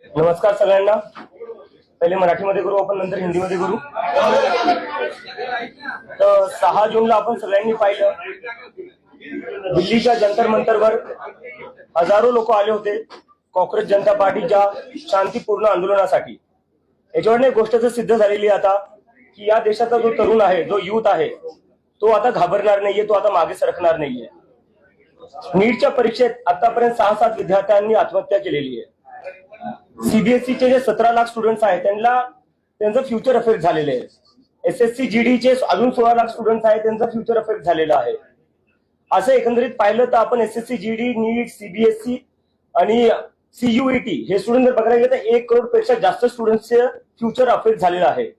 नमस्कार सगळ्यांना। पहिले मराठीमध्ये करू आपण, नंतर हिंदीमध्ये करू। तर 6 जूनला आपण सगळ्यांनी पाहिलं, दिल्लीच्या जंतर मंतरवर हजारो लोक आले होते काँग्रेस जनता पार्टीच्या शांतीपूर्ण आंदोलनासाठी। याच्यावर एक गोष्ट तर सिद्ध झालेली आता की या देशाचा जो तरुण आहे, जो युथ आहे, तो आता घाबरणार नाहीये, तो आता मागे सरकणार नाहीये। नीटच्या परीक्षेत आतापर्यंत 6-7 विद्यार्थ्यांनी आत्महत्या केलेली आहे। सीबीएसईचे जे 17 लाख स्टुडंट्स आहेत त्यांचं फ्युचर अफेक्ट झालेलं आहे। एसएससी जीडीचे अजून 16 लाख स्टुडंट्स आहेत, त्यांचं फ्युचर अफेक्ट झालेलं आहे। असं एकंदरीत पाहिलं तर आपण एसएससी जीडी, नीट, सीबीएसई आणि सीयूईटी हे स्टुडंट जर बघायला गेलं तर 1 करोड पेक्षा जास्त स्टुडंट्सचे फ्युचर अफेक्ट झालेलं आहे।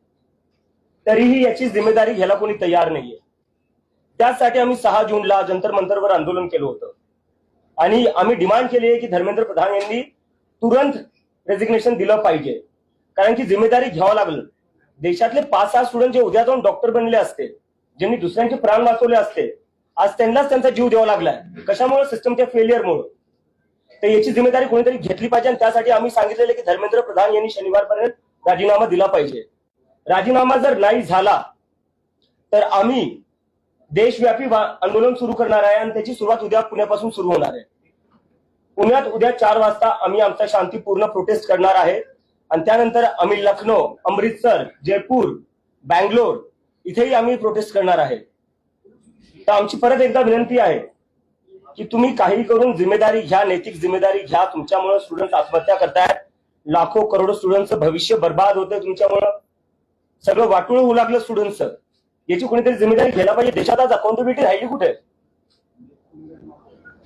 तरीही याची जिम्मेदारी घ्यायला कोणी तयार नाहीये। त्यासाठी आम्ही 6 जूनला जंतर मंतरवर आंदोलन केलं होतं आणि आम्ही डिमांड केली आहे की धर्मेंद्र प्रधान यांनी तुरंत रेजिग्नेशन दिलं पाहिजे, कारण की जिम्मेदारी घ्यावं लागलं। देशातले 5-6 स्टुडंट जे उद्या जाऊन डॉक्टर बनले असते, ज्यांनी दुसऱ्यांचे प्राण वाचवले असते, आज त्यांनाच त्यांचा जीव द्यावा लागलाय। कशामुळे? सिस्टमच्या फेलियरमुळे। तर याची जिम्मेदारी कोणीतरी घेतली पाहिजे आणि त्यासाठी आम्ही सांगितलेलं की धर्मेंद्र प्रधान यांनी शनिवारपर्यंत राजीनामा दिला पाहिजे। राजीनामा जर नाही झाला तर आम्ही देशव्यापी आंदोलन सुरू करणार आहे आणि त्याची सुरुवात उद्या पुण्यापासून सुरू होणार आहे। पुण्यात उद्या 4 वाजता आम्ही आमचा शांतीपूर्ण प्रोटेस्ट करणार आहे आणि त्यानंतर आम्ही लखनौ, अमृतसर, जयपूर, बँगलोर इथेही आम्ही प्रोटेस्ट करणार आहे। तर आमची परत एकदा विनंती आहे की तुम्ही काही करून जिम्मेदारी घ्या, नैतिक जिम्मेदारी घ्या। तुमच्यामुळे स्टुडंट आत्महत्या करतायत, लाखो करोडो स्टुडंटचं भविष्य बर्बाद होतंय तुमच्यामुळे, सगळं वाटूळ होऊ लागलं स्टुडंटचं। याची कोणीतरी जिम्मेदारी घ्यायला पाहिजे। देशात आज अकाउंटेबिलिटी राहिली कुठे?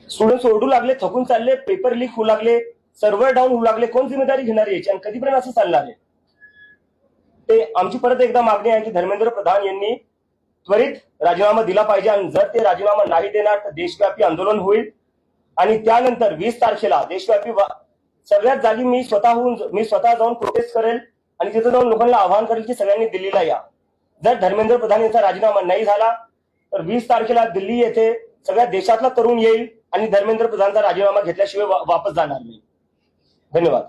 स्टुडंट्स ओरडू लागले, थकून चालले, पेपर लीक होऊ लागले, सर्व्हर डाऊन होऊ लागले। कोण जिम्मेदारी घेणार याची आणि कधीपर्यंत असं चालणार आहे? ते आमची परत एकदा मागणी आहे की धर्मेंद्र प्रधान यांनी त्वरित राजीनामा दिला पाहिजे आणि जर ते राजीनामा नाही देणार तर देशव्यापी आंदोलन होईल आणि त्यानंतर 20 तारखेला देशव्यापी सगळ्याच जागी मी स्वतः जाऊन प्रोटेस्ट करेल आणि तिथे जाऊन लोकांना आवाहन करेल की सगळ्यांनी दिल्लीला या। जर धर्मेंद्र प्रधान यांचा राजीनामा नाही झाला तर 20 तारखेला दिल्ली येथे सगळ्या देशातला तरुण येईल आणि धर्मेंद्र प्रधानचा राजीनामा घेतल्याशिवाय वापस जाणार नाही। धन्यवाद।